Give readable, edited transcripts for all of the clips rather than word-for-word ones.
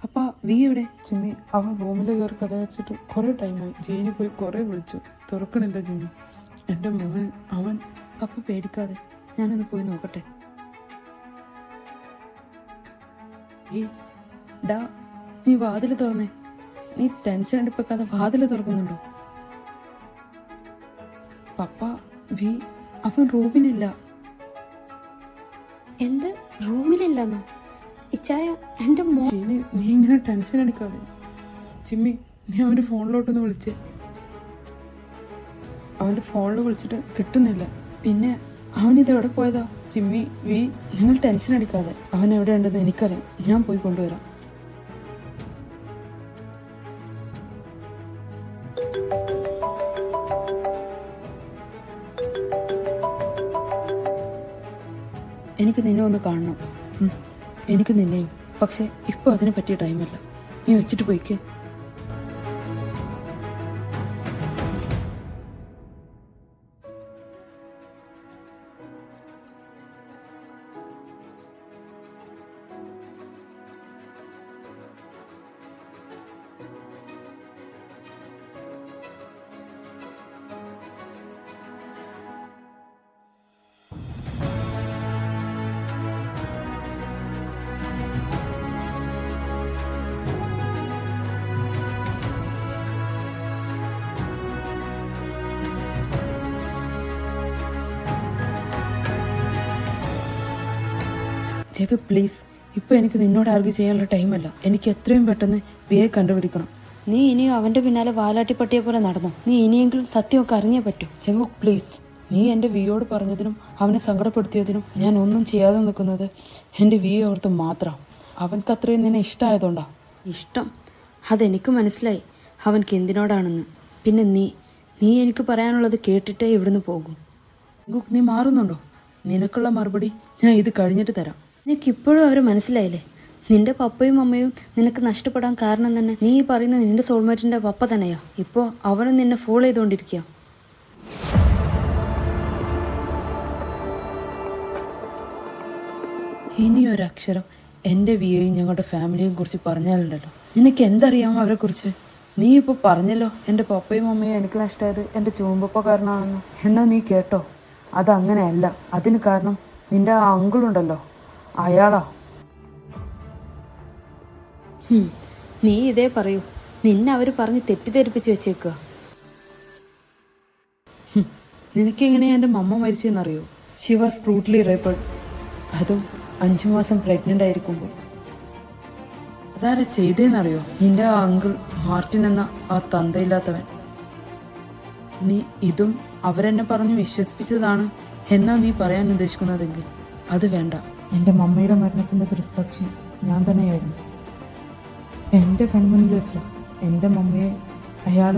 അപ്പ വി എവിടെ? ജിമ്മി അവൻ റൂമിൽ കയറി കഥ വെച്ചിട്ട് കുറെ ടൈമായി. ജയിലിൽ പോയി കുറെ വിളിച്ചു, തുറക്കണില്ല ജിമ്മി. എൻ്റെ മോൻ അവൻ. അപ്പ പേടിക്കാതെ, ഞാനൊന്ന് പോയി നോക്കട്ടെ. ഡാ, നീ വാതിൽ തുറന്നേ. നീ ടെൻഷൻ എടുപ്പിക്കാതെ വാതിൽ തുറക്കുന്നുണ്ടോ? പപ്പ, വി അവൻ റൂമിലില്ല. എന്ത് റൂമിലില്ലെന്നോ? ഇച്ചായ എൻ്റെ മോ. ജിമ്മി നീ ഇങ്ങനെ ടെൻഷൻ അടിക്കാതെ. ജിമ്മി നീ അവൻ്റെ ഫോണിലോട്ടൊന്ന് വിളിച്ചേ. അവൻ്റെ ഫോണിൽ വിളിച്ചിട്ട് കിട്ടുന്നില്ല. പിന്നെ അവനിത് എവിടെ പോയതാ? ജിമ്മി, വി നിങ്ങൾ ടെൻഷൻ അടിക്കാതെ. അവൻ എവിടെ ഉണ്ടെന്ന് എനിക്കറിയാം, ഞാൻ പോയി കൊണ്ടുവരാം. എനിക്ക് നിന്നെ ഒന്ന് കാണണം. എനിക്ക് നിന്നെയും. പക്ഷെ ഇപ്പോൾ അതിനെ പറ്റിയ ടൈമല്ല. നീ വെച്ചിട്ട് പോയിക്കേ. ജേക്കബ് പ്ലീസ്, ഇപ്പോൾ എനിക്ക് നിന്നോട് ആർഗ്യൂ ചെയ്യാനുള്ള ടൈമല്ല. എനിക്ക് എത്രയും പെട്ടെന്ന് വിയെ കണ്ടുപിടിക്കണം. നീ ഇനിയും അവൻ്റെ പിന്നാലെ വാലാട്ടിപ്പട്ടിയെ പോലെ നടന്നോ? നീ ഇനിയെങ്കിലും സത്യമൊക്കെ അറിഞ്ഞേ പറ്റൂ. ജേക്കബ് പ്ലീസ്, നീ എൻ്റെ വിയോട് പറഞ്ഞതിനും അവനെ സങ്കടപ്പെടുത്തിയതിനും ഞാൻ ഒന്നും ചെയ്യാതെ നിൽക്കുന്നത് എൻ്റെ വിയെ ഓർത്ത് മാത്രം. അവൻക്ക് അത്രയും നിന്നെ ഇഷ്ടമായതുകൊണ്ടാ. ഇഷ്ടം? അതെനിക്ക് മനസ്സിലായി അവൻക്ക് എന്തിനോടാണെന്ന്. പിന്നെ നീ എനിക്ക് പറയാനുള്ളത് കേട്ടിട്ടേ ഇവിടുന്ന് പോകും. നീ മാറുന്നുണ്ടോ? നിനക്കുള്ള മറുപടി ഞാൻ ഇത് കഴിഞ്ഞിട്ട് തരാം. നിനക്കിപ്പോഴും അവരെ മനസ്സിലായില്ലേ? നിന്റെ പപ്പയും അമ്മയും നിനക്ക് നഷ്ടപ്പെടാൻ കാരണം തന്നെ നീ പറയുന്ന നിന്റെ സോൾമേറ്റിന്റെ പപ്പ തന്നെയാ. ഇപ്പോൾ അവനും നിന്നെ ഫോളോ ചെയ്തുകൊണ്ടിരിക്കുക. ഇനിയൊരക്ഷരം എൻ്റെ വിയെയും ഞങ്ങളുടെ ഫാമിലിയെയും കുറിച്ച് പറഞ്ഞാലുണ്ടല്ലോ, നിനക്ക് എന്തറിയാമോ അവരെ കുറിച്ച്? നീ ഇപ്പോൾ പറഞ്ഞല്ലോ എൻ്റെ പപ്പയും അമ്മയും എനിക്ക് നഷ്ടമായത് എൻ്റെ ചൂമ്പപ്പ കാരണമാണെന്ന്. എന്നാൽ നീ കേട്ടോ, അതങ്ങനെയല്ല. അതിന് കാരണം നിന്റെ ആ അങ്കിളുണ്ടല്ലോ, അയാളാ. നീ ഇതേ പറയൂ. നിന്നെ അവർ പറഞ്ഞ് തെറ്റിദ്ധരിപ്പിച്ച് വെച്ചേക്കുക. നിനക്കെങ്ങനെയാ എൻ്റെ മമ്മ മരിച്ചെന്നറിയോ? She was brutally raped. അതും 5 മാസം പ്രഗ്നൻ്റ് ആയിരിക്കുമ്പോൾ. അതാരാ ചെയ്തേന്നറിയോ? നിന്റെ ആ അങ്കിൾ മാർട്ടിൻ എന്ന ആ തന്തയില്ലാത്തവൻ. നീ ഇതും അവരെന്നെ പറഞ്ഞ് വിശ്വസിപ്പിച്ചതാണ് എന്നാ നീ പറയാൻ ഉദ്ദേശിക്കുന്നതെങ്കിൽ അത് വേണ്ട. എൻ്റെ മമ്മയുടെ മരണത്തിൻ്റെ ദൃക്സാക്ഷി ഞാൻ തന്നെയായിരുന്നു. എൻ്റെ കൺമുന്നിൽ വെച്ച് എൻ്റെ മമ്മയെ അയാൾ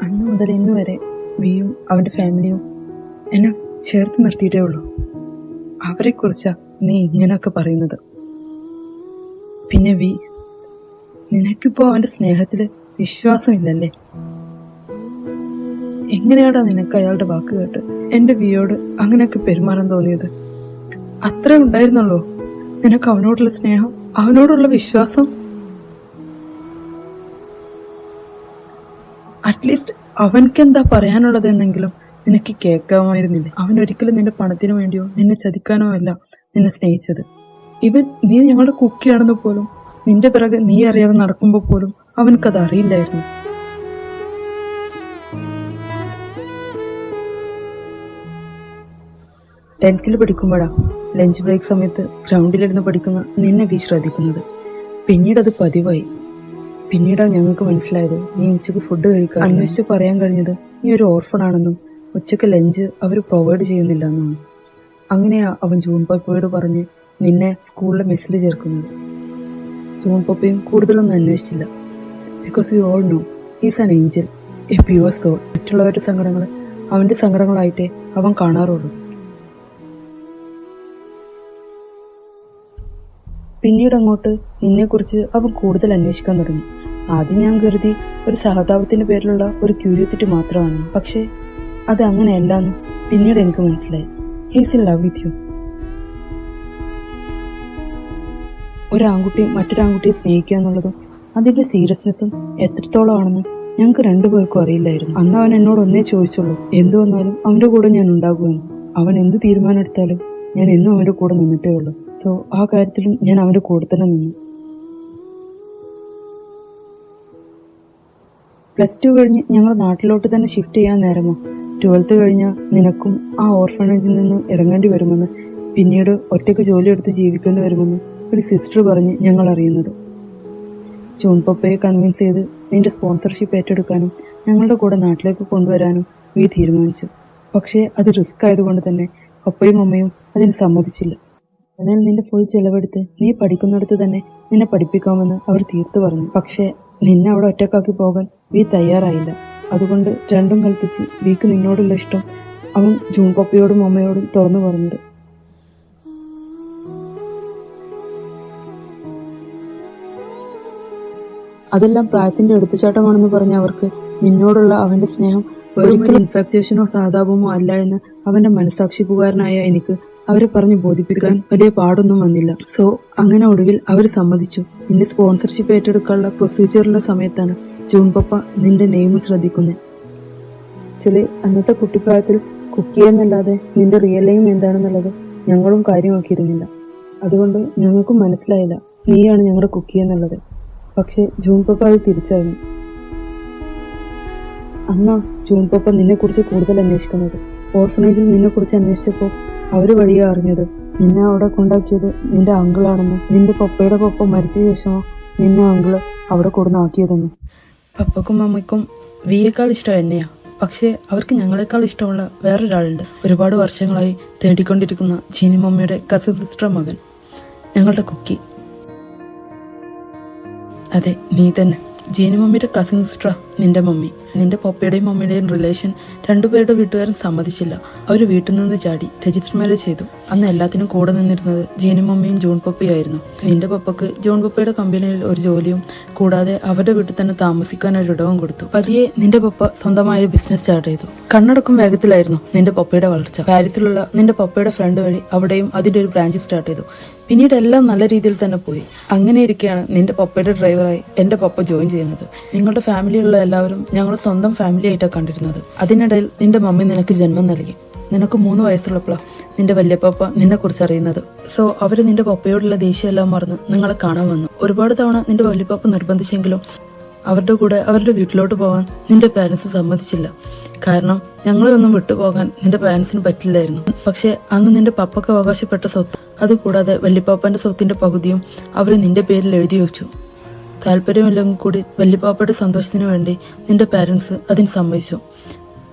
അന്ന് മുതൽ ഇന്ന് വരെ വിയും അവൻ്റെ ഫാമിലിയും എന്നെ ചേർത്ത് നിർത്തിയിട്ടേ ഉള്ളൂ. അവരെക്കുറിച്ചാ നീ ഇങ്ങനെയൊക്കെ പറയുന്നത്? പിന്നെ നിനക്കിപ്പോ അവന്റെ സ്നേഹത്തില് വിശ്വാസമില്ലല്ലേ? എങ്ങനെയാടാ നിനക്ക് അയാളുടെ വാക്ക് കേട്ട് എന്റെ വിയോട് അങ്ങനെയൊക്കെ പെരുമാറാൻ തോന്നിയത്? അത്രേ ഉണ്ടായിരുന്നുള്ളൂ നിനക്ക് അവനോടുള്ള സ്നേഹം, അവനോടുള്ള വിശ്വാസം? അറ്റ്ലീസ്റ്റ് അവൻക്ക് എന്താ പറയാനുള്ളതെന്നെങ്കിലും നിനക്ക് കേൾക്കാമായിരുന്നില്ലേ? അവൻ ഒരിക്കലും നിന്റെ പണത്തിനു വേണ്ടിയോ നിന്നെ ചതിക്കാനോ അല്ല നിന്നെ സ്നേഹിച്ചത്. നീ ഞങ്ങളുടെ കുക്കിയാണെന്ന് പോലും, നിന്റെ പിറകെ നീ അറിയാതെ നടക്കുമ്പോൾ പോലും അവനക്കത് അറിയില്ലായിരുന്നു. ടെൻത്തിൽ പഠിക്കുമ്പോഴാ ലഞ്ച് ബ്രേക്ക് സമയത്ത് ഗ്രൗണ്ടിലിരുന്ന് പഠിക്കുന്ന നിന്നെ ശ്രദ്ധിക്കുന്നത്. പിന്നീട് അത് പതിവായി. പിന്നീടാണ് ഞങ്ങൾക്ക് മനസ്സിലായത് നീ ഉച്ചക്ക് ഫുഡ് കഴിക്കാൻ അന്വേഷിച്ച് പറയാൻ കഴിഞ്ഞത് നീ ഒരു ഓർഫണാണെന്നും ഉച്ചക്ക് ലഞ്ച് അവർ പ്രൊവൈഡ് ചെയ്യുന്നില്ല എന്നാണ്. അങ്ങനെയാ അവൻ ജൂൺ പപ്പയോട് പറഞ്ഞ് നിന്നെ സ്കൂളിലെ മെസ്സിൽ ചേർക്കുന്നത്. ജൂൺ പപ്പയും കൂടുതലൊന്നും അന്വേഷിച്ചില്ല. Because you all know he's an angel, a pure soul. മറ്റുള്ളവരുടെ സങ്കടങ്ങൾ അവൻ്റെ സങ്കടങ്ങളായിട്ടേ അവൻ കാണാറുള്ളൂ. പിന്നീട് അങ്ങോട്ട് നിന്നെക്കുറിച്ച് അവൻ കൂടുതൽ അന്വേഷിക്കാൻ തുടങ്ങി. ആദ്യം ഞാൻ കരുതി ഒരു സഹതാപത്തിന്റെ പേരിലുള്ള ഒരു ക്യൂരിയോസിറ്റി മാത്രമാണ്. പക്ഷേ അത് അങ്ങനെയല്ലാന്ന് പിന്നീട് എനിക്ക് മനസ്സിലായി. He's in love with you. ഒരു ആൺകുട്ടിയും മറ്റൊരാൺകുട്ടിയെ സ്നേഹിക്കുക എന്നുള്ളതും അതിന്റെ സീരിയസ്നെസ്സും എത്രത്തോളം ആണെന്ന് ഞങ്ങൾക്ക് രണ്ടുപേർക്കും അറിയില്ലായിരുന്നു. അന്ന് അവൻ എന്നോട് ഒന്നേ ചോദിച്ചുള്ളൂ, എന്തു വന്നാലും അവന്റെ കൂടെ ഞാൻ ഉണ്ടാകുമെന്ന്. അവൻ എന്ത് തീരുമാനം എടുത്താലും ഞാൻ എന്നും അവന്റെ കൂടെ നിന്നിട്ടേ ഉള്ളൂ. സോ ആ കാര്യത്തിലും ഞാൻ അവന്റെ കൂടെ തന്നെ നിന്നു. +2 കഴിഞ്ഞ് ഞങ്ങൾ നാട്ടിലോട്ട് തന്നെ ഷിഫ്റ്റ് ചെയ്യാൻ നേരമോ 12th കഴിഞ്ഞാൽ നിനക്കും ആ ഓർഫണേജിൽ നിന്ന് ഇറങ്ങേണ്ടി വരുമെന്ന്, പിന്നീട് ഒറ്റയ്ക്ക് ജോലിയെടുത്ത് ജീവിക്കേണ്ടി വരുമെന്ന് ഒരു സിസ്റ്റർ പറഞ്ഞ് ഞങ്ങൾ അറിയുന്നത്. ജൂൺ പപ്പയെ കൺവിൻസ് ചെയ്ത് നിന്റെ സ്പോൺസർഷിപ്പ് ഏറ്റെടുക്കാനും ഞങ്ങളുടെ കൂടെ നാട്ടിലേക്ക് കൊണ്ടുവരാനും നീ തീരുമാനിച്ചു. പക്ഷേ അത് റിസ്ക് ആയതുകൊണ്ട് തന്നെ പപ്പയും അമ്മയും അതിന് സമ്മതിച്ചില്ല. എന്നാൽ നിന്റെ ഫുൾ ചെലവെടുത്ത് നീ പഠിക്കുന്നിടത്ത് തന്നെ നിന്നെ പഠിപ്പിക്കാമെന്ന് അവർ തീർത്തു പറഞ്ഞു. പക്ഷേ നിന്നെ അവിടെ ഒറ്റക്കാക്കി പോകാൻ വീ തയ്യാറായില്ല. അതുകൊണ്ട് രണ്ടും കൽപ്പിച്ച് വീക്ക് നിന്നോടുള്ള ഇഷ്ടം അവൻ ജൂൺ പപ്പയോടും അമ്മയോടും തുറന്നു പറഞ്ഞത്. അതെല്ലാം പ്രായത്തിന്റെ എടുത്തുചാട്ടമാണെന്ന് പറഞ്ഞ അവർക്ക് നിന്നോടുള്ള അവന്റെ സ്നേഹം ഒരിക്കലും ഇൻഫാക്ച്വേഷനോ സഹതാപമോ അല്ല എന്ന് അവന്റെ മനസാക്ഷിപ്പുകാരനായ എനിക്ക് അവരെ പറഞ്ഞ് ബോധിപ്പിക്കാൻ വലിയ പാടൊന്നും വന്നില്ല. സോ അങ്ങനെ ഒടുവിൽ അവർ സമ്മതിച്ചു. നിന്റെ സ്പോൺസർഷിപ്പ് ഏറ്റെടുക്കാനുള്ള പ്രൊസീജിയറിന്റെ സമയത്താണ് ജൂൺ പപ്പ നിന്റെ നെയിം ശ്രദ്ധിക്കുന്നത്. ആക്ച്വലി അന്നത്തെ കുട്ടിക്കാലത്തിൽ കുക്ക് ചെയ്യുന്നല്ലാതെ നിന്റെ റിയൽ നെയിം എന്താണെന്നുള്ളത് ഞങ്ങളും കാര്യമാക്കിയിരുന്നില്ല. അതുകൊണ്ട് ഞങ്ങൾക്കും മനസ്സിലായില്ല നീയാണ് ഞങ്ങളുടെ കുക്ക് എന്നുള്ളത്. പക്ഷെ ജൂൺ പപ്പ അത് തിരിച്ചറിഞ്ഞു. അന്നാ ജൂൺ പപ്പ നിന്നെ കുറിച്ച് കൂടുതൽ അന്വേഷിക്കുന്നത്. ഓർഫനേജിൽ നിന്നെ കുറിച്ച് അന്വേഷിച്ചപ്പോൾ അവര് വഴിയാ അറിഞ്ഞത് നിന്നെ അവിടെ കൊണ്ടാക്കിയത് നിന്റെ അങ്കിളാണെന്നും നിന്റെ പപ്പയുടെ പപ്പ മരിച്ച ശേഷമോ നിന്നെ അങ്കിള് അവിടെ കൊടുന്നാക്കിയതെന്നും. പപ്പക്കും അമ്മയ്ക്കും വിയേക്കാൾ ഇഷ്ടം എന്നെയാ. പക്ഷേ അവർക്ക് ഞങ്ങളെക്കാൾ ഇഷ്ടമുള്ള വേറൊരാളുണ്ട്. ഒരുപാട് വർഷങ്ങളായി തേടിക്കൊണ്ടിരിക്കുന്ന ജീനി മമ്മിയുടെ കസിൻ സിസ്റ്റർ മകൻ, ഞങ്ങളുടെ കുക്കി. അതെ, നീ തന്നെ. ജീനി മമ്മിയുടെ കസിൻ സിസ്റ്ററാ നിന്റെ മമ്മി. നിന്റെ പപ്പയുടെയും മമ്മിയുടെയും റിലേഷൻ രണ്ടുപേരുടെ വീട്ടുകാരും സമ്മതിച്ചില്ല. അവർ വീട്ടിൽ നിന്ന് ചാടി രജിസ്റ്റർ മാരേജ് ചെയ്തു. അന്ന് എല്ലാത്തിനും കൂടെ നിന്നിരുന്നത് ജീനി മമ്മിയും ജൂൺ പപ്പയായിരുന്നു. നിന്റെ പപ്പക്ക് ജൂൺ പപ്പയുടെ കമ്പനിയിൽ ഒരു ജോലിയും കൂടാതെ അവരുടെ വീട്ടിൽ തന്നെ താമസിക്കാൻ ഒരു ഇടവും കൊടുത്തു. പതിയെ നിന്റെ പപ്പ സ്വന്തമായ ബിസിനസ് സ്റ്റാർട്ട് ചെയ്തു. കണ്ണടക്കും വേഗത്തിലായിരുന്നു നിന്റെ പപ്പയുടെ വളർച്ച. പാരീസിലുള്ള നിന്റെ പപ്പയുടെ ഫ്രണ്ട് വഴി അവിടെയും അതിന്റെ ഒരു ബ്രാഞ്ച് സ്റ്റാർട്ട് ചെയ്തു. പിന്നീട് എല്ലാം നല്ല രീതിയിൽ തന്നെ പോയി. അങ്ങനെ ഇരിക്കെയാണ് നിന്റെ പപ്പയുടെ ഡ്രൈവറായി എന്റെ പപ്പ ജോയിൻ ചെയ്യുന്നത്. നിങ്ങളുടെ ഫാമിലിയിലുള്ള എല്ലാവരും ഞങ്ങൾ സ്വന്തം ഫാമിലി ആയിട്ടാണ് കണ്ടിരുന്നത്. അതിനിടയിൽ നിന്റെ മമ്മി നിനക്ക് ജന്മം നൽകി. നിനക്ക് 3 വയസ്സുള്ളപ്പോഴാണ് നിന്റെ വല്യപ്പ നിന്നെ കുറിച്ച് അറിയുന്നത്. സോ അവര് നിന്റെ പപ്പയോടുള്ള ദേഷ്യമെല്ലാം മറന്ന് നിങ്ങളെ കാണാൻ വന്നു. ഒരുപാട് തവണ നിന്റെ വല്യപ്പ നിർബന്ധിച്ചെങ്കിലും അവരുടെ കൂടെ അവരുടെ വീട്ടിലോട്ട് പോകാൻ നിന്റെ പാരൻസ് സമ്മതിച്ചില്ല. കാരണം ഞങ്ങളെ ഒന്നും വിട്ടുപോകാൻ നിന്റെ പാരൻസിന് പറ്റില്ലായിരുന്നു. പക്ഷെ അന്ന് നിന്റെ പപ്പക്ക് അവകാശപ്പെട്ട സ്വത്ത്, അതുകൂടാതെ വല്യപ്പാപ്പന്റെ സ്വത്തിന്റെ പകുതിയും അവർ നിന്റെ പേരിൽ എഴുതി വെച്ചു. താല്പര്യമില്ലെങ്കിൽ കൂടി വല്യപ്പാപ്പയുടെ സന്തോഷത്തിന് വേണ്ടി നിന്റെ പാരൻസ് അതിന് സമ്മതിച്ചു.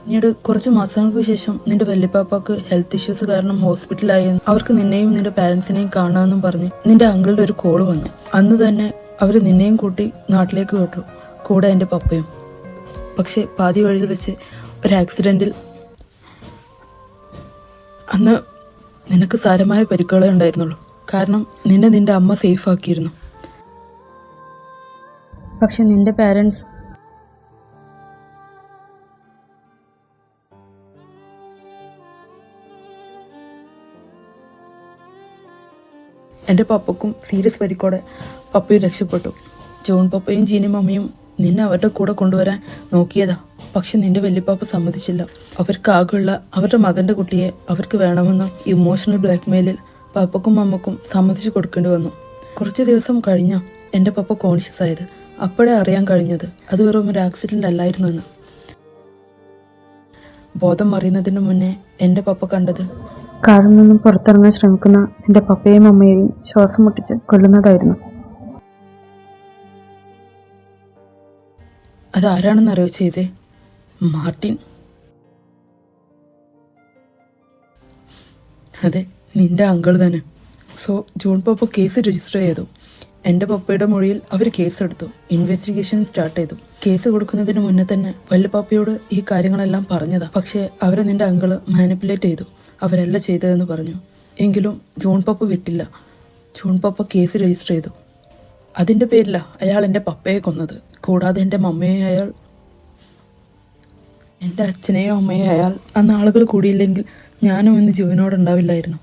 പിന്നീട് കുറച്ച് മാസങ്ങൾക്ക് ശേഷം നിന്റെ വല്യപ്പാപ്പക്ക് ഹെൽത്ത് ഇഷ്യൂസ് കാരണം ഹോസ്പിറ്റലായി. അവർക്ക് നിന്നെയും നിന്റെ പാരൻസിനെയും കാണാമെന്നും പറഞ്ഞ് നിന്റെ അങ്കിളുടെ ഒരു കോള് വന്നു. അന്ന് തന്നെ അവർ നിന്നെയും കൂട്ടി നാട്ടിലേക്ക് വിട്ടു, കൂടെ എൻ്റെ പപ്പയും. പക്ഷെ പാതി വഴിയിൽ വെച്ച് ഒരു ആക്സിഡന്റിൽ അന്ന് നിനക്ക് സാരമായ പരിക്കുകളെ ഉണ്ടായിരുന്നുള്ളൂ. കാരണം നിന്നെ നിന്റെ അമ്മ സേഫ് ആക്കിയിരുന്നു. പക്ഷെ നിന്റെ പാരൻസ് എൻ്റെ പപ്പക്കും സീരിയസ് പരിക്കോടെ പപ്പയും രക്ഷപ്പെട്ടു. ജോൺ പപ്പയും ജീനും അമ്മയും നിന്നെ അവരുടെ കൂടെ കൊണ്ടുവരാൻ നോക്കിയതാ. പക്ഷെ നിന്റെ വല്യപ്പാപ്പ സമ്മതിച്ചില്ല. അവർക്ക് ആകെയുള്ള അവരുടെ മകൻ്റെ കുട്ടിയെ അവർക്ക് വേണമെന്ന ഇമോഷണൽ ബ്ലാക്ക്മെയിലിൽ പപ്പക്കും അമ്മക്കും സമ്മതിച്ചു കൊടുക്കേണ്ടി വന്നു. കുറച്ച് ദിവസം കഴിഞ്ഞ എൻ്റെ പപ്പ കോൺഷ്യസ് ആയത്. അപ്പോഴേ അറിയാൻ കഴിഞ്ഞത് അത് വെറും ഒരു ആക്സിഡൻ്റ് അല്ലായിരുന്നു എന്ന്. ബോധം മറിയുന്നതിന് മുന്നേ എൻ്റെ പപ്പ കണ്ടത് കാറിൽ നിന്നും പുറത്തിറങ്ങാൻ ശ്രമിക്കുന്ന എൻ്റെ പപ്പയെയും അമ്മയെയും ശ്വാസം മുട്ടിച്ച് കൊല്ലുന്നതായിരുന്നു. അതാരാണെന്ന് അറിയോ ചെയ്തേ? മാർട്ടിൻ. അതെ, നിന്റെ അങ്കിൾ തന്നെ. സോ ജോൺ പപ്പ കേസ് രജിസ്റ്റർ ചെയ്തു. എൻ്റെ പപ്പയുടെ മൊഴിയിൽ അവർ കേസെടുത്തു. ഇൻവെസ്റ്റിഗേഷൻ സ്റ്റാർട്ട് ചെയ്തു. കേസ് കൊടുക്കുന്നതിന് മുന്നേ തന്നെ വല്യപ്പാപ്പയോട് ഈ കാര്യങ്ങളെല്ലാം പറഞ്ഞതാ. പക്ഷേ അവരെ നിന്റെ അങ്കിള് മാനിപ്പുലേറ്റ് ചെയ്തു. അവരല്ല ചെയ്തതെന്ന് പറഞ്ഞു. എങ്കിലും ജോൺ പപ്പ വിട്ടില്ല. ജോൺ പപ്പ കേസ് രജിസ്റ്റർ ചെയ്തു. അതിൻ്റെ പേരില അയാൾ എൻ്റെ പപ്പയെ കൊന്നത്. കൂടാതെ എൻ്റെ മമ്മയെ അയാൾ, എൻ്റെ അച്ഛനെയോ അമ്മയോ അയാൾ അന്ന് ആളുകൾ കൂടിയില്ലെങ്കിൽ ഞാനും ഇന്ന് ജീവനോടുണ്ടാവില്ലായിരുന്നു.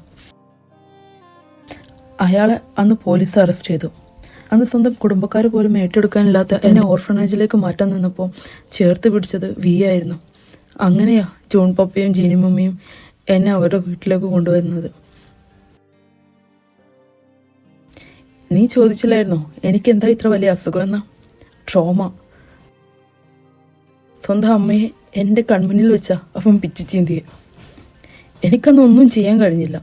അയാളെ അന്ന് പോലീസ് അറസ്റ്റ് ചെയ്തു. അന്ന് സ്വന്തം കുടുംബക്കാർ പോലും ഏറ്റെടുക്കാനില്ലാത്ത എന്നെ ഓർഫണേജിലേക്ക് മാറ്റാൻ നിന്നപ്പോൾ ചേർത്ത് പിടിച്ചത് വി ആയിരുന്നു. അങ്ങനെയാ ജോൺ പപ്പയും ജീനിമമ്മയും എന്നെ അവരുടെ വീട്ടിലേക്ക് കൊണ്ടുവരുന്നത്. നീ ചോദിച്ചില്ലായിരുന്നോ എനിക്കെന്താ ഇത്ര വലിയ അസുഖം എന്ന? ട്രോമ. സ്വന്തം അമ്മയെ എൻ്റെ കൺമുന്നിൽ വെച്ചാ അവൻ പിച്ചു ചീന്തിയെ. എനിക്കന്നൊന്നും ചെയ്യാൻ കഴിഞ്ഞില്ല.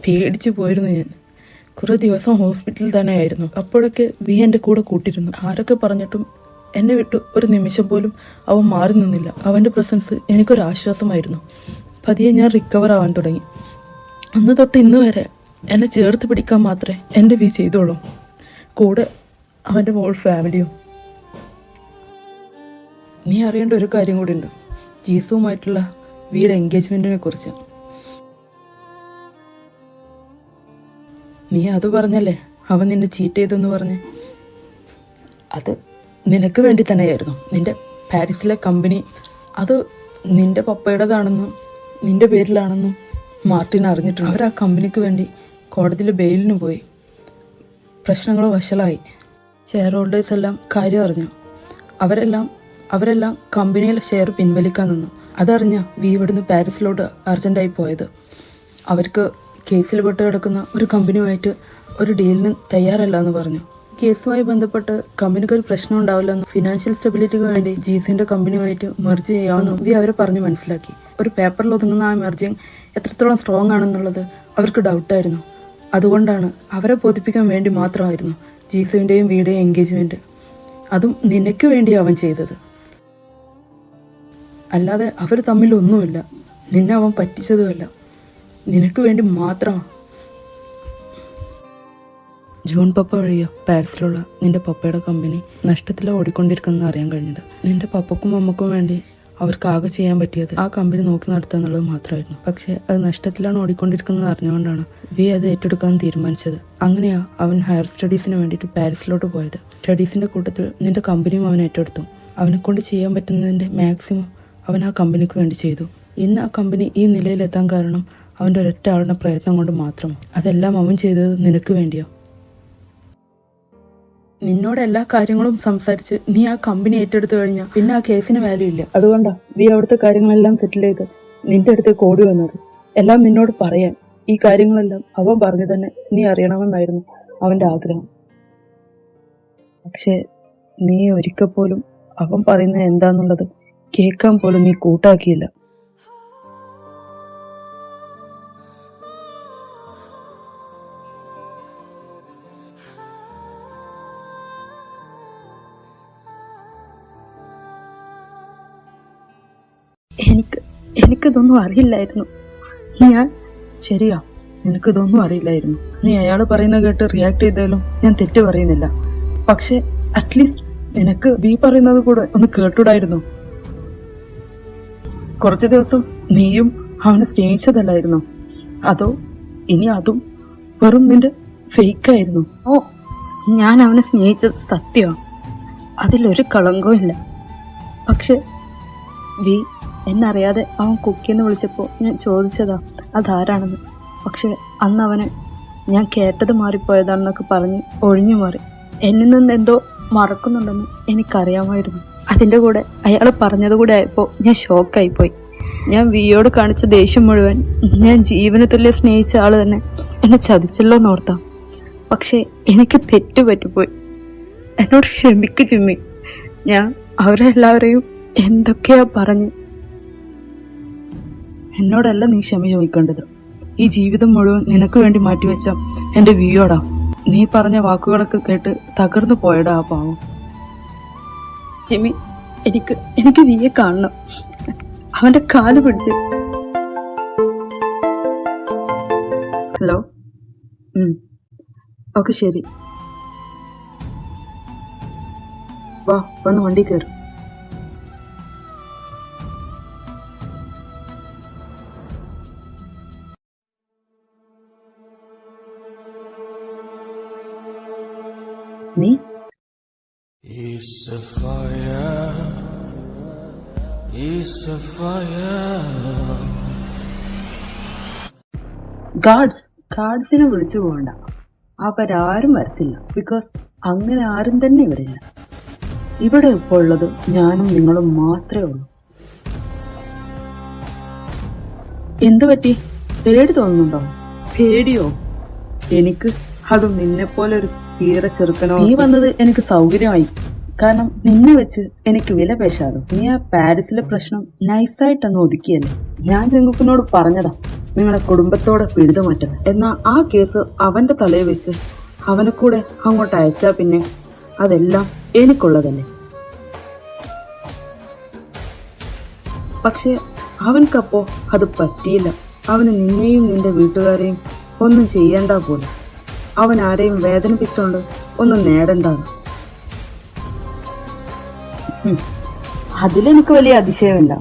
പേടിച്ചു പോയിരുന്നു ഞാൻ. കുറേ ദിവസം ഹോസ്പിറ്റലിൽ തന്നെയായിരുന്നു. അപ്പോഴൊക്കെ വി എൻ്റെ കൂടെ കൂട്ടിരുന്നു. ആരൊക്കെ പറഞ്ഞിട്ടും എന്നെ വിട്ട് ഒരു നിമിഷം പോലും അവൻ മാറി നിന്നില്ല. അവൻ്റെ പ്രസൻസ് എനിക്കൊരാശ്വാസമായിരുന്നു. പതിയെ ഞാൻ റിക്കവർ ആവാൻ തുടങ്ങി. അന്ന് തൊട്ട് ഇന്ന് വരെ എന്നെ ചേർത്ത് പിടിക്കാൻ മാത്രമേ എൻ്റെ വി ചെയ്തോളൂ. കൂടെ അവൻ്റെ മോൾ ഫാമിലിയും. നീ അറിയേണ്ട ഒരു കാര്യം കൂടി ഉണ്ട്. ജീസുവുമായിട്ടുള്ള വിയുടെ എൻഗേജ്മെൻറ്റിനെ കുറിച്ച്. നീ അത് പറഞ്ഞല്ലേ അവൻ നിന്നെ ചീറ്റ് ചെയ്തെന്ന് പറഞ്ഞ്? അത് നിനക്ക് വേണ്ടി തന്നെയായിരുന്നു. നിന്റെ പാരീസിലെ കമ്പനി അത് നിന്റെ പപ്പയുടേതാണെന്നും നിന്റെ പേരിലാണെന്നും മാർട്ടിൻ അറിഞ്ഞിട്ടുണ്ട്. അവർ ആ കമ്പനിക്ക് വേണ്ടി കോടതിയിൽ ബെയിലിന് പോയി. പ്രശ്നങ്ങൾ വഷളായി. ഷെയർ ഹോൾഡേഴ്സ് എല്ലാം കാര്യം അറിഞ്ഞു. അവരെല്ലാം കമ്പനിയിലെ ഷെയർ പിൻവലിക്കാൻ നിന്നു. അതറിഞ്ഞ വി ഇവിടുന്ന് പാരീസിലോട്ട് അർജൻറ്റായി പോയത്. അവർക്ക് കേസിൽ പെട്ട് കിടക്കുന്ന ഒരു കമ്പനിയുമായിട്ട് ഒരു ഡീലിന് തയ്യാറല്ല എന്ന് പറഞ്ഞു. കേസുമായി ബന്ധപ്പെട്ട് കമ്പനിക്ക് ഒരു പ്രശ്നം ഉണ്ടാവില്ലെന്നും ഫിനാൻഷ്യൽ സ്റ്റെബിലിറ്റിക്ക് വേണ്ടി ജീസിന്റെ കമ്പനിയുമായിട്ട് മെർജ് ചെയ്യാമെന്നും വി അവരെ പറഞ്ഞ് മനസ്സിലാക്കി. ഒരു പേപ്പറിൽ ഒതുങ്ങുന്ന ആ മെർജിങ് എത്രത്തോളം സ്ട്രോങ് ആണെന്നുള്ളത് അവർക്ക് ഡൗട്ടായിരുന്നു. അതുകൊണ്ടാണ് അവരെ ബോധിപ്പിക്കാൻ വേണ്ടി മാത്രമായിരുന്നു ജീസുവിൻ്റെയും വിയുടെയും എൻഗേജ്മെൻറ്റ്. അതും നിനക്ക് വേണ്ടി അവൻ ചെയ്തത്. അല്ലാതെ അവർ തമ്മിൽ ഒന്നുമില്ല. നിന്നെ അവൻ പറ്റിച്ചതുമല്ല. നിനക്ക് വേണ്ടി മാത്രമാണ്. ജോൺ പപ്പ വഴിയോ പാരീസിലുള്ള നിന്റെ പപ്പയുടെ കമ്പനി നഷ്ടത്തിലാണ് ഓടിക്കൊണ്ടിരിക്കുന്നത് അറിയാൻ കഴിഞ്ഞത്. നിന്റെ പപ്പക്കും അമ്മക്കും വേണ്ടി അവർക്ക് ആകെ ചെയ്യാൻ പറ്റിയത് ആ കമ്പനി നോക്കി നടത്തുക എന്നുള്ളത് മാത്രമായിരുന്നു. പക്ഷേ അത് നഷ്ടത്തിലാണ് ഓടിക്കൊണ്ടിരിക്കുന്നത് അറിഞ്ഞുകൊണ്ടാണ് വി അത് ഏറ്റെടുക്കാൻ തീരുമാനിച്ചത്. അങ്ങനെയാ അവൻ ഹയർ സ്റ്റഡീസിന് വേണ്ടിയിട്ട് പാരീസിലോട്ട് പോയത്. സ്റ്റഡീസിൻ്റെ കൂട്ടത്തിൽ നിന്റെ കമ്പനിയും അവൻ ഏറ്റെടുത്തു. അവനെക്കൊണ്ട് ചെയ്യാൻ പറ്റുന്നതിൻ്റെ മാക്സിമം അവൻ ആ കമ്പനിക്ക് വേണ്ടി ചെയ്തു. ഇന്ന് ആ കമ്പനി ഈ നിലയിലെത്താൻ കാരണം അവൻ്റെ ഒരൊറ്റ ആളുടെ പ്രയത്നം കൊണ്ട് മാത്രം. അതെല്ലാം അവൻ ചെയ്തത് നിനക്ക് വേണ്ടിയോ? നിന്നോട് എല്ലാ കാര്യങ്ങളും സംസാരിച്ച് നീ ആ കമ്പനി ഏറ്റെടുത്തു കഴിഞ്ഞാൽ പിന്നെ ആ കേസിന് വാല്യൂ ഇല്ല. അതുകൊണ്ടാ നീ അവിടുത്തെ കാര്യങ്ങളെല്ലാം സെറ്റിൽ ചെയ്ത് നിന്റെ അടുത്തേക്ക് ഓടി വന്നത്. എല്ലാം നിന്നോട് പറയാൻ. ഈ കാര്യങ്ങളെല്ലാം അവൻ പറഞ്ഞു തന്നെ നീ അറിയണമെന്നായിരുന്നു അവൻ്റെ ആഗ്രഹം. പക്ഷേ നീ ഒരിക്കൽ പോലും അവൻ പറയുന്നത് എന്താന്നുള്ളത് കേൾക്കാൻ പോലും നീ കൂട്ടാക്കിയില്ല. എനിക്കിതൊന്നും അറിയില്ലായിരുന്നു. ശരിയാ, നിനക്കിതൊന്നും അറിയില്ലായിരുന്നു. നീ അയാൾ പറയുന്ന കേട്ട് റിയാക്ട് ചെയ്താലും ഞാൻ തെറ്റ് പറയുന്നില്ല. പക്ഷെ അറ്റ്ലീസ്റ്റ് നിനക്ക് നീ പറയുന്നത് കൂടെ ഒന്ന് കേട്ടൂടായിരുന്നു. കുറച്ചു ദിവസം നീയും അവനെ സ്നേഹിച്ചതല്ലായിരുന്നു? അതോ ഇനി അതും വെറും നിന്റെ ഫേക്കായിരുന്നു. ഓ, ഞാൻ അവനെ സ്നേഹിച്ചത് സത്യമാണ്, അതിലൊരു കളങ്കവും ഇല്ല. പക്ഷെ വി എന്നറിയാതെ അവൻ കുക്കിന്ന് വിളിച്ചപ്പോൾ ഞാൻ ചോദിച്ചതാ അതാരാണെന്ന്. പക്ഷെ അന്ന് അവന് ഞാൻ കേട്ടത് മാറിപ്പോയതാണെന്നൊക്കെ പറഞ്ഞ് ഒഴിഞ്ഞു മാറി. എന്നിൽ നിന്ന് എന്തോ മറക്കുന്നുണ്ടെന്ന് എനിക്കറിയാമായിരുന്നു. അതിൻ്റെ കൂടെ അയാൾ പറഞ്ഞത് കൂടെ ആയപ്പോൾ ഞാൻ ഷോക്കായിപ്പോയി. ഞാൻ വിയോട് കാണിച്ച ദേഷ്യം മുഴുവൻ ഞാൻ ജീവന തുല്യം സ്നേഹിച്ച ആൾ തന്നെ എന്നെ ചതിച്ചല്ലോ എന്നോർത്താം. പക്ഷെ എനിക്ക് തെറ്റുപറ്റിപ്പോയി. എന്നോട് ക്ഷമിക്ക് ജിമ്മി. ഞാൻ അവരെല്ലാവരെയും എന്തൊക്കെയാ പറഞ്ഞ്. എന്നോടല്ല നീ ക്ഷമ ചോദിക്കേണ്ടത്. ഈ ജീവിതം മുഴുവൻ നിനക്ക് വേണ്ടി മാറ്റിവെച്ച എന്റെ വിയോടാ. നീ പറഞ്ഞ വാക്കുകളൊക്കെ കേട്ട് തകർന്നു പോയടാ ആ പാവം. ജിമ്മി, എനിക്ക് നീയെ കാണണം. അവന്റെ കാല് പിടിച്ച്. ഹലോ. ഓക്കെ, ശരി. വാ, വന്ന് വണ്ടി കയറി. നീ It's a fire, it's a fire. ഗാർഡ്സിനെ വിളിച്ചു പോകണ്ട. അവരാരും വരത്തില്ല. ബിക്കോസ് അങ്ങനെ ആരും തന്നെ വരില്ല. ഇവിടെ ഇപ്പോൾ ഉള്ളത് ഞാനും നിങ്ങളും മാത്രമേ ഉള്ളൂ. എന്തു പറ്റി? പേടി തോന്നുന്നുണ്ടോ? പേടിയോ? എനിക്ക് അതും നിന്നെ പോലെ ഒരു തീരെ ചെറുക്കനോ. നീ വന്നത് എനിക്ക് സൗകര്യമായി. കാരണം നിന്നെ വെച്ച് എനിക്ക് വില പേശാതെ. നീ ആ പാരീസിലെ പ്രശ്നം നൈസായിട്ടൊന്ന് ഒതുക്കിയല്ലേ. ഞാൻ ചെങ്കുപ്പിനോട് പറഞ്ഞതാ നിങ്ങളുടെ കുടുംബത്തോടെ പിഴുതുമാറ്റം. എന്നാ ആ കേസ് അവന്റെ തലയിൽ വെച്ച് അവനെ കൂടെ അങ്ങോട്ട് അയച്ചാ പിന്നെ അതെല്ലാം എനിക്കുള്ളതല്ലേ. പക്ഷെ അവൻക്കപ്പോ അത് പറ്റിയില്ല. അവന് നിന്നെയും നിന്റെ വീട്ടുകാരെയും ഒന്നും ചെയ്യണ്ട പോലെ. അവൻ ആരെയും വേദനിപ്പിച്ചുകൊണ്ട് ഒന്നും നേടണ്ടാണ്. അതിലെനിക്ക് വലിയ അതിശയമില്ല.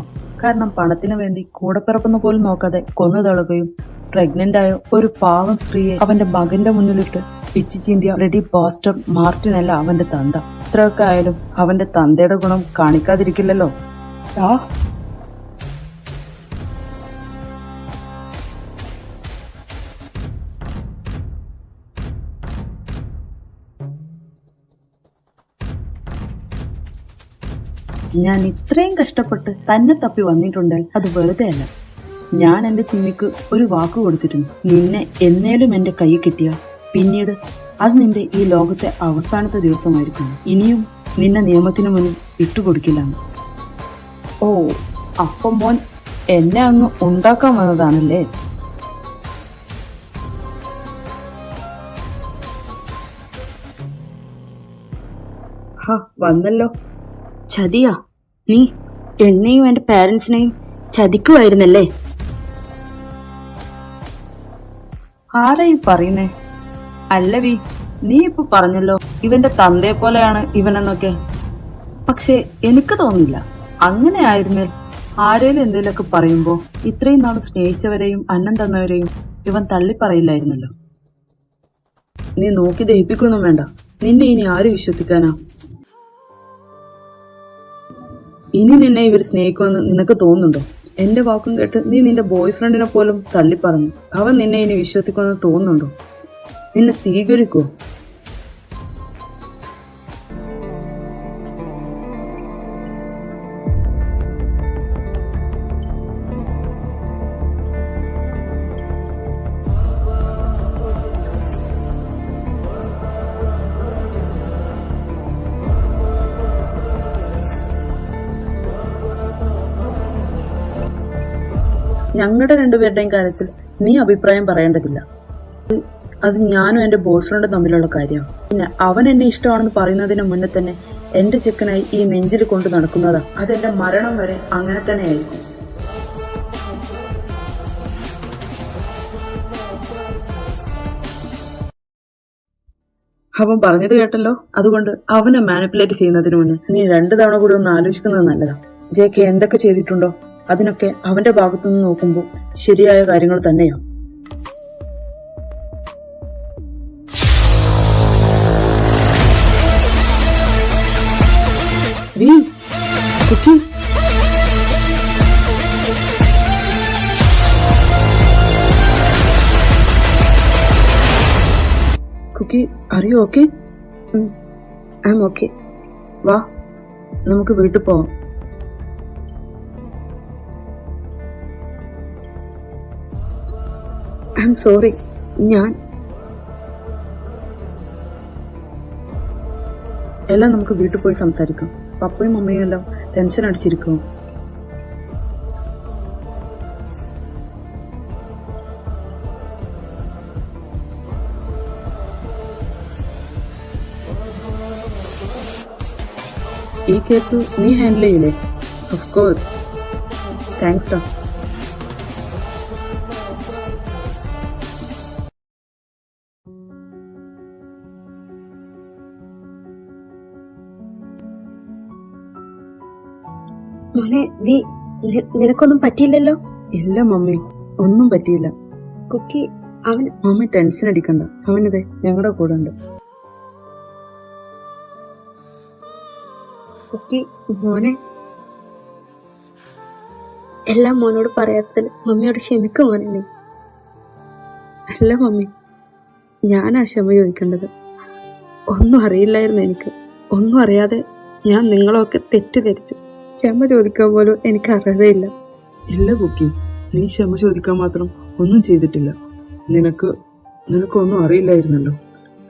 കാരണം പണത്തിന് വേണ്ടി കൂടപ്പിറപ്പെന്ന് പോലും നോക്കാതെ കൊന്നു തള്ളുകയും പ്രഗ്നന്റ് ആയ ഒരു പാവം സ്ത്രീയെ അവന്റെ മകന്റെ മുന്നിലിട്ട് പിച്ചു ചീന്തിയ റെഡി ബാസ്റ്റർ മാർട്ടിനല്ല അവന്റെ തന്ത. ഇത്രയൊക്കെ ആയാലും അവന്റെ തന്തയുടെ ഗുണം കാണിക്കാതിരിക്കില്ലല്ലോ. ഞാൻ ഇത്രയും കഷ്ടപ്പെട്ട് തന്നെ തപ്പി വന്നിട്ടുണ്ടെങ്കിൽ അത് വെറുതെ അല്ല. ഞാൻ എന്റെ ചിമ്മിക്ക് ഒരു വാക്ക് കൊടുത്തിരുന്നു. നിന്നെ എന്നേലും എന്റെ കൈ കിട്ടിയ പിന്നീട് അത് നിന്റെ ഈ ലോകത്തെ അവസാനത്തെ ദിവസമായിരിക്കും. ഇനിയും നിന്നെ നിയമത്തിന് മുന്നിൽ വിട്ടുകൊടുക്കില്ലാന്ന്. ഓ, അപ്പം മോൻ എന്നെ അങ്ങ് ഉണ്ടാക്കാൻ വന്നതാണല്ലേ. വന്നല്ലോ. ചതിയാ? നീ എന്നെയും എന്റെ പാരന്റ്സിനെയും ചതിക്കുമായിരുന്നല്ലേ? ആരായി പറയുന്നേ? അല്ല വി, നീ ഇപ്പൊ പറഞ്ഞല്ലോ ഇവന്റെ തന്തയെ പോലെയാണ് ഇവനെന്നൊക്കെ. പക്ഷെ എനിക്ക് തോന്നില്ല അങ്ങനെ ആയിരുന്നേ ആരേലും എന്തേലൊക്കെ പറയുമ്പോ ഇത്രയും നാൾ സ്നേഹിച്ചവരെയും അന്നം തന്നവരെയും ഇവൻ തള്ളി പറയില്ലായിരുന്നല്ലോ. നീ നോക്കി ദഹിപ്പിക്കൊന്നും വേണ്ട. നിന്നെ ഇനി ആര് വിശ്വസിക്കാനാ? ഇനി നിന്നെ ഇവർ സ്നേഹിക്കുമെന്ന് നിനക്ക് തോന്നുന്നുണ്ടോ? എന്റെ വാക്കും കേട്ട് നീ നിന്റെ ബോയ് ഫ്രണ്ടിനെ പോലും തള്ളി പറഞ്ഞു. അവൻ നിന്നെ ഇനി വിശ്വസിക്കുമെന്ന് തോന്നുന്നുണ്ടോ? നിന്നെ സ്വീകരിക്കോ? ഞങ്ങളുടെ രണ്ടുപേരുടെയും കാര്യത്തിൽ നീ അഭിപ്രായം പറയേണ്ടതില്ല. അത് ഞാനും എന്റെ ബോയ് ഫ്രണ്ടും തമ്മിലുള്ള കാര്യമാണ്. പിന്നെ അവൻ എന്നെ ഇഷ്ടമാണെന്ന് പറയുന്നതിന് മുന്നേ തന്നെ എന്റെ ചെക്കനായി ഈ നെഞ്ചിൽ കൊണ്ട് നടക്കുന്നതാ. അതെന്റെ മരണം വരെ അങ്ങനെ തന്നെ ആയിരിക്കും. അവൻ പറഞ്ഞത് കേട്ടല്ലോ. അതുകൊണ്ട് അവനെ മാനിപ്പുലേറ്റ് ചെയ്യുന്നതിന് മുന്നേ നീ 2 തവണ കൂടി ഒന്ന് ആലോചിക്കുന്നത് നല്ലതാ. ജെ.കെ എന്തൊക്കെ ചെയ്തിട്ടുണ്ടോ അതിനൊക്കെ അവന്റെ ഭാഗത്തുനിന്ന് നോക്കുമ്പോൾ ശരിയായ കാര്യങ്ങൾ തന്നെയാണ്. കുക്കി അറിയോ ഓക്കെ? I M okay. വാ നമുക്ക് വീട്ടിൽ പോവാം. I am sorry. എല്ലാം നമുക്ക് വീട്ടിൽ പോയി സംസാരിക്കാം. പപ്പയും അമ്മയും എല്ലാം ടെൻഷൻ അടിച്ചിരിക്കും. ഈ കേസ് നീ ഹാൻഡിൽ ചെയ്യില്ലേ? Of course. താങ്ക്സ്. മോനെ നിനക്കൊന്നും പറ്റിയില്ലല്ലോ? ഇല്ല മമ്മി, ഒന്നും പറ്റിയില്ല. കുക്കി അവൻ മമ്മി ടെൻഷൻ അടിക്കണ്ട. അവനിതെ ഞങ്ങളുടെ കൂടെ ഉണ്ട്. കുക്കി മോനെ എല്ലാം മോനോട് പറയാത്തതിൽ മമ്മിയോട് ക്ഷമിക്കും മോനെ നീ. അല്ല മമ്മി, ഞാനാ ക്ഷമ ചോദിക്കേണ്ടത്. ഒന്നും അറിയില്ലായിരുന്നു എനിക്ക്. ഒന്നും അറിയാതെ ഞാൻ നിങ്ങളൊക്കെ തെറ്റിദ്ധരിച്ചു. ക്ഷമ ചോദിക്കാൻ പോലും എനിക്ക് അറിയതയില്ല. ഇല്ല കുക്കി, നീ ക്ഷമ ചോദിക്കാൻ മാത്രം ഒന്നും ചെയ്തിട്ടില്ല. നിനക്കൊന്നും അറിയില്ലായിരുന്നല്ലോ.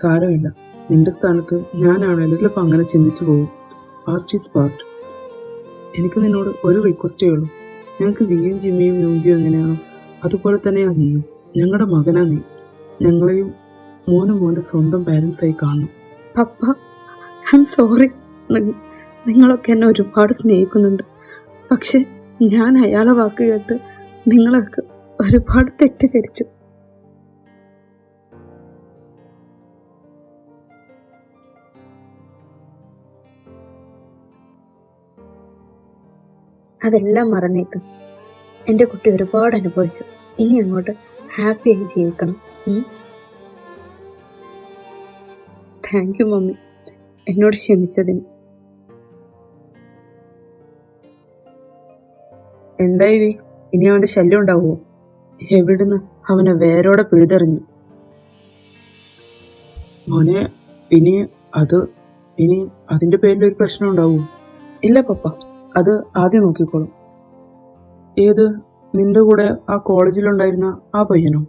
സാരമില്ല, നിന്റെ സ്ഥാനത്ത് ഞാനാണല്ലോ ചിലപ്പോൾ അങ്ങനെ ചിന്തിച്ചു പോകും. Past is past. എനിക്ക് നിന്നോട് ഒരു റിക്വസ്റ്റേ ഉള്ളൂ. ഞങ്ങൾക്ക് വിയും ജിമ്മിയും യോഗ്യം എങ്ങനെയാണോ അതുപോലെ തന്നെയാണ് നീയും. ഞങ്ങളുടെ മകനാ നീ. ഞങ്ങളെയും മോന്റെ സ്വന്തം പാരൻസായി കാണണം. പപ്പ, ഐ എം സോറി. നിങ്ങളൊക്കെ എന്നെ ഒരുപാട് സ്നേഹിക്കുന്നുണ്ട്. പക്ഷെ ഞാൻ അയാളെ വാക്ക് കേട്ട് നിങ്ങളൊക്കെ ഒരുപാട് തെറ്റിദ്ധരിച്ചു. അതെല്ലാം മറന്നേക്കും. എൻ്റെ കുട്ടി ഒരുപാട് അനുഭവിച്ചു. ഇനി അങ്ങോട്ട് ഹാപ്പിയായി ജീവിക്കണം. താങ്ക് യു മമ്മി, എന്നോട് ക്ഷമിച്ചതിന്. എന്തായി ഇനി അവന്റെ ശല്യം ഉണ്ടാവുമോ? എവിടുന്ന് അവനെ വേരോടെ പിഴുതെറിഞ്ഞു. മോനെ, ഇനി അതിന്റെ പേരിൽ ഒരു പ്രശ്നം ഉണ്ടാവൂ? ഇല്ല പപ്പ, അത് ആദ്യം നോക്കിക്കോളും. ഏത്, നിന്റെ കൂടെ ആ കോളേജിലുണ്ടായിരുന്ന ആ പയ്യനോ?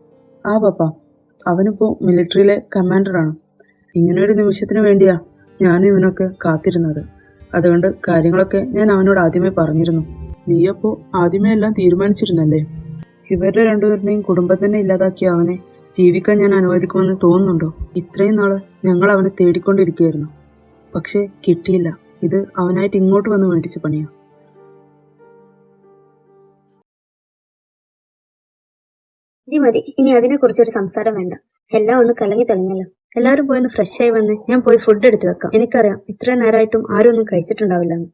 ആ പപ്പ, അവനിപ്പോ മിലിറ്ററിയിലെ കമാൻഡറാണ്. ഇങ്ങനൊരു നിമിഷത്തിന് വേണ്ടിയാ ഞാനും ഇവനൊക്കെ കാത്തിരുന്നത്. അതുകൊണ്ട് കാര്യങ്ങളൊക്കെ ഞാൻ അവനോട് ആദ്യമേ പറഞ്ഞിരുന്നു. നീയപ്പോ ആദ്യമേ എല്ലാം തീരുമാനിച്ചിരുന്നല്ലേ? ഇവരുടെ രണ്ടുപേരുടെയും കുടുംബം തന്നെ ഇല്ലാതാക്കിയ അവനെ ജീവിക്കാൻ ഞാൻ അനുവദിക്കുമെന്ന് തോന്നുന്നുണ്ടോ? ഇത്രയും നാള് ഞങ്ങൾ അവനെ തേടിക്കൊണ്ടിരിക്കുകയായിരുന്നു. പക്ഷെ കിട്ടിയില്ല. ഇത് അവനായിട്ട് ഇങ്ങോട്ട് വന്ന് മേടിച്ച പണിയാ. മതി, ഇനി അതിനെ കുറിച്ചൊരു സംസാരം വേണ്ട. എല്ലാം ഒന്ന് കലങ്ങി തെളിഞ്ഞല്ലോ. എല്ലാവരും പോയി ഒന്ന് ഫ്രഷ് ആയി വന്ന് ഞാൻ പോയി ഫുഡ് എടുത്ത് വെക്കാം. എനിക്കറിയാം ഇത്രയും നേരമായിട്ടും ആരും ഒന്നും കഴിച്ചിട്ടുണ്ടാവില്ലെന്ന്.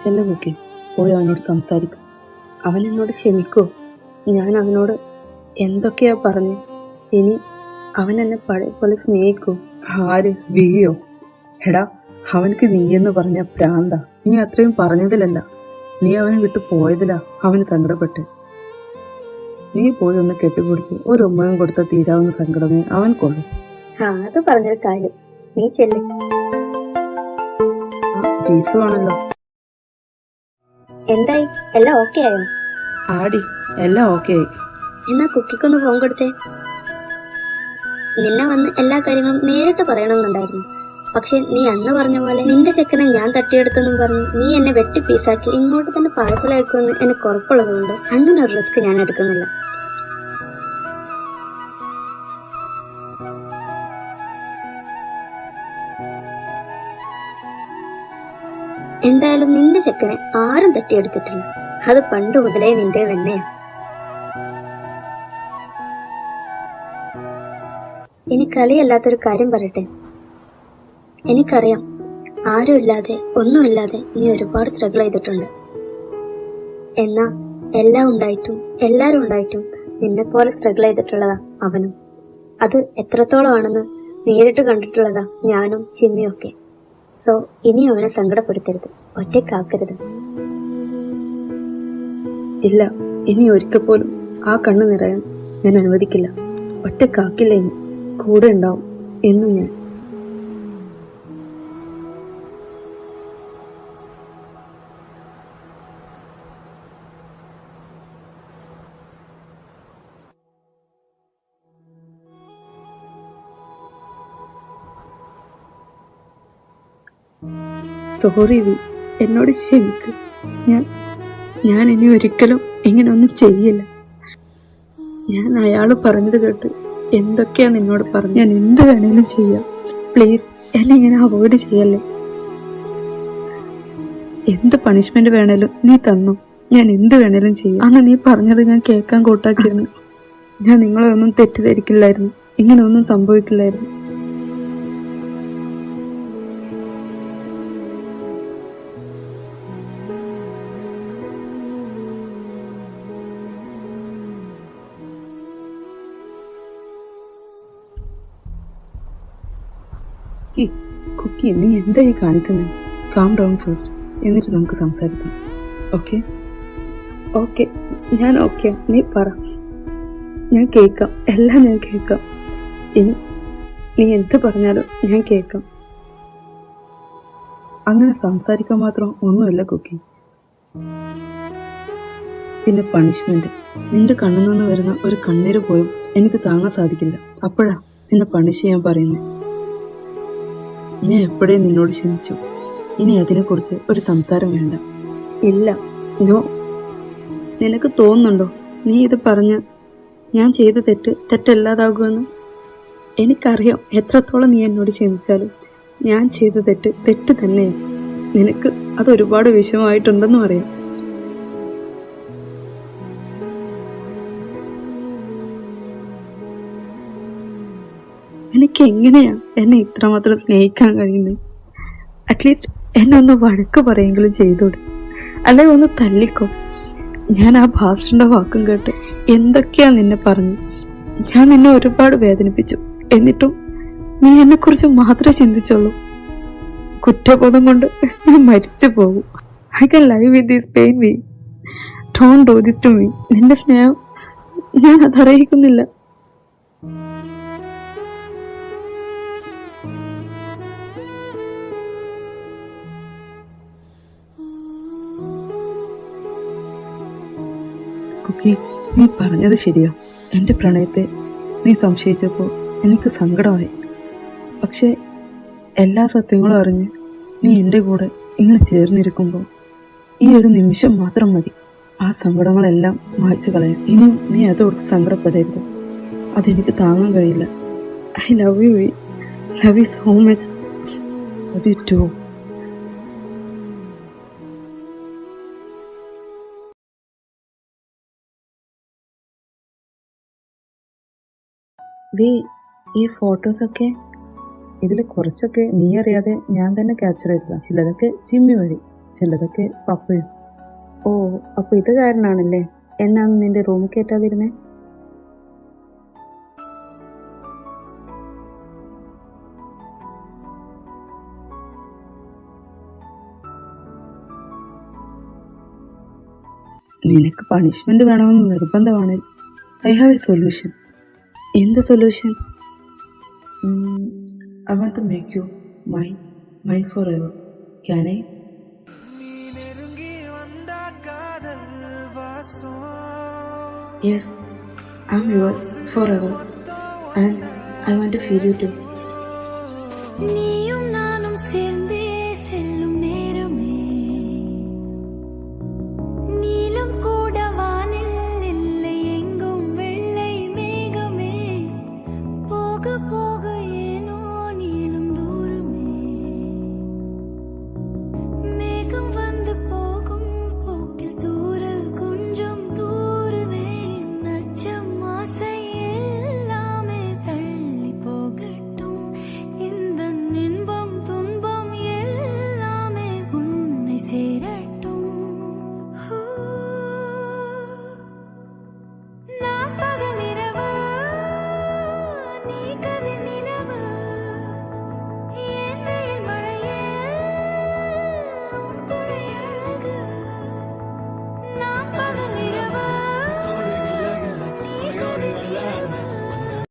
ചെല്ലുമൊക്കെ പോയി അവനോട് സംസാരിക്കും. അവൻ എന്നോട് ക്ഷമിക്കോ? ഞാൻ അവനോട് എന്തൊക്കെയാ പറഞ്ഞു? ഇനി അവൻ എന്നെ പഴയ പോലെ സ്നേഹിക്കോ? ആര്? വിയോ? എടാ, അവനക്ക് നീയെന്ന് പറഞ്ഞ പ്രാന്ത. നീ അത്രയും പറഞ്ഞതിലല്ല, നീ അവനെ വിട്ടു പോയതിലാ അവന് സങ്കടപ്പെട്ട്. നീ പോയി ഒന്ന് കെട്ടിപ്പിടിച്ച് ഒരു ഉമ്മയും കൊടുത്ത തീരാവുന്ന സങ്കടമേ അവൻ കൊള്ളു. അത് പറഞ്ഞൊരു കാര്യം. നീ ചെല്ല്. ജീസു ആണല്ലോ. എന്തായി? എല്ലാം ഓക്കെ ആയോ? ആടി, എല്ലാം ഓക്കെ ആയി. എന്നാ കുക്കിക്കൊന്ന് ഫോൺ കൊടുത്തേ. നിന്നെ വന്ന് എല്ലാ കാര്യങ്ങളും നേരിട്ട് പറയണമെന്നുണ്ടായിരുന്നു. പക്ഷെ നീ അന്ന് പറഞ്ഞ പോലെ നിന്റെ ചെക്കനെ ഞാൻ തട്ടിയെടുത്തെന്നും പറഞ്ഞ് നീ എന്നെ വെട്ടി പീസാക്കി ഇങ്ങോട്ട് തന്നെ പാഴ്സൽ അയക്കുമെന്ന് എനിക്ക് ഉറപ്പുള്ളതുകൊണ്ട് അങ്ങനെ ഒരു റിസ്ക് ഞാൻ എടുക്കുന്നില്ല. എന്തായാലും നിന്റെ ചെക്കനെ ആരും തട്ടിയെടുത്തിട്ടില്ല. അത് പണ്ട് മുതലേ നിന്റെ തന്നെയാ. ഇനി കളിയല്ലാത്തൊരു കാര്യം പറയട്ടെ. എനിക്കറിയാം ആരുമില്ലാതെ ഒന്നുമില്ലാതെ നീ ഒരുപാട് സ്ട്രഗിൾ ചെയ്തിട്ടുണ്ട്. എന്നാ എല്ലാം ഉണ്ടായിട്ടും എല്ലാരും ഉണ്ടായിട്ടും നിന്നെ പോലെ സ്ട്രഗിൾ ചെയ്തിട്ടുള്ളതാ അവനും. അത് എത്രത്തോളം ആണെന്ന് നേരിട്ട് കണ്ടിട്ടുള്ളതാ ഞാനും ചിമ്മിയും ഒക്കെ. സോ ഇനി അവനെ സങ്കടപ്പെടുത്തരുത്, ഒറ്റക്കാക്കരുത്. ഇല്ല, ഇനി ഒരിക്കൽ പോലും ആ കണ്ണ് നിറയാൻ ഞാൻ അനുവദിക്കില്ല. ഒറ്റക്കാക്കില്ല, ഇനി കൂടെ ഉണ്ടാവും എന്നും ഞാൻ. സോറി വി, എന്നോട് ക്ഷമിക്ക്. ഞാൻ ഇനി ഒരിക്കലും ഇങ്ങനെ ഒന്നും ചെയ്യില്ല. ഞാൻ അയാൾ പറഞ്ഞത് കേട്ട് എന്തൊക്കെയാ നിന്നോട് പറഞ്ഞു. ഞാൻ എന്ത് വേണേലും ചെയ്യാം. പ്ലീസ് എന്നെ ഇങ്ങനെ അവോയ്ഡ് ചെയ്യല്ലേ. എന്ത് പണിഷ്മെന്റ് വേണേലും നീ തന്നു, ഞാൻ എന്ത് വേണേലും ചെയ്യാം. അന്ന് നീ പറഞ്ഞത് ഞാൻ കേൾക്കാൻ കൂട്ടാക്കിയിരുന്നു. ഞാൻ നിങ്ങളെ ഒന്നും തെറ്റിദ്ധരിക്കില്ലായിരുന്നു, ഇങ്ങനെ ഒന്നും സംഭവിക്കില്ലായിരുന്നു. കുക്കി, നീ എന്തായി കാണിക്കുന്നത്? കാം ഡൗൺ ഫസ്റ്റ്, എന്നിട്ട് നമുക്ക് സംസാരിക്കാം. ഓക്കെ ഓക്കെ, ഞാൻ ഓക്കെ. നീ പറ, ഞാൻ കേൾക്കാം, എല്ലാം ഞാൻ കേൾക്കാം. ഇനി നീ എന്ത് പറഞ്ഞാലും ഞാൻ കേൾക്കാം. അങ്ങനെ സംസാരിക്കാൻ മാത്രം ഒന്നുമില്ല കുക്കി. പിന്നെ പണിഷ്മെന്റ്, നിന്റെ കണ്ണിൽ നിന്ന് വരുന്ന ഒരു കണ്ണീര് പോലും എനിക്ക് താങ്ങാൻ സാധിക്കില്ല. അപ്പോഴാ നിന്നെ പണിഷ് ചെയ്യാൻ പറയുന്നത്. ഞാൻ എപ്പോഴേ നിന്നോട് ക്ഷമിച്ചു. ഇനി അതിനെക്കുറിച്ച് ഒരു സംസാരം വേണ്ട. ഇല്ല, നോ. നിനക്ക് തോന്നുന്നുണ്ടോ നീ ഇത് പറഞ്ഞ് ഞാൻ ചെയ്ത തെറ്റല്ലാതാകുമെന്ന്? എനിക്കറിയാം എത്രത്തോളം നീ എന്നോട് ക്ഷമിച്ചാലും ഞാൻ ചെയ്ത തെറ്റ് തന്നെയാണ്. നിനക്ക് അത് ഒരുപാട് വിഷമമായിട്ടുണ്ടെന്നും അറിയാം. എനിക്ക് എങ്ങനെയാ എന്നെ ഇത്രമാത്രം സ്നേഹിക്കാൻ കഴിയുന്നത്? അറ്റ്ലീസ്റ്റ് എന്നെ ഒന്ന് വഴക്ക് പറയെങ്കിലും ചെയ്തോട്, അല്ലെങ്കിൽ ഒന്ന് തല്ലിക്കോ. ഞാൻ ആ ഭാസ്റ്ററിന്റെ വാക്കും കേട്ട് എന്തൊക്കെയാ നിന്നെ പറഞ്ഞു. ഞാൻ നിന്നെ ഒരുപാട് വേദനിപ്പിച്ചു. എന്നിട്ടും നീ എന്നെ കുറിച്ച് മാത്രമേ ചിന്തിച്ചുള്ളൂ. കുറ്റബോധം കൊണ്ട് ഞാൻ മരിച്ചു പോകും. I can live with this pain. We don't do this to me. നിന്റെ സ്നേഹം ഞാൻ അതറിയിക്കുന്നില്ല. കുക്കി, നീ പറഞ്ഞത് ശരിയാ. എൻ്റെ പ്രണയത്തെ നീ സംശയിച്ചപ്പോൾ എനിക്ക് സങ്കടമായി. പക്ഷെ എല്ലാ സത്യങ്ങളും അറിഞ്ഞ് നീ എൻ്റെ കൂടെ ഇങ്ങനെ ചേർന്നിരിക്കുമ്പോൾ ഈ ഒരു നിമിഷം മാത്രം മതി ആ സങ്കടങ്ങളെല്ലാം മായ്ച്ചു കളയാൻ. ഇനിയും നീ അതോർത്ത് സങ്കടപ്പെടരുത്. അതെനിക്ക് താങ്ങാൻ കഴിയില്ല. I love you. Love you so much. Love you too. ഈ ഫോട്ടോസൊക്കെ ഇതിൽ കുറച്ചൊക്കെ നീ അറിയാതെ ഞാൻ തന്നെ ക്യാപ്ചർ ചെയ്തതാണ്. ചിലതൊക്കെ ചിമ്മി വഴി, ചിലതൊക്കെ പപ്പയും. ഓ, അപ്പൊ ഇത് കാരണമാണല്ലേ എന്നാണ് നിന്റെ റൂമിൽ കയറ്റാതിരുന്നേ? നിനക്ക് പണിഷ്മെന്റ് വേണമെന്ന് നിർബന്ധമാണ്. I have A solution. എന്ത് solution? I want to make you mine forever. Can I? Yes, I'm yours forever, and I want to feel you too.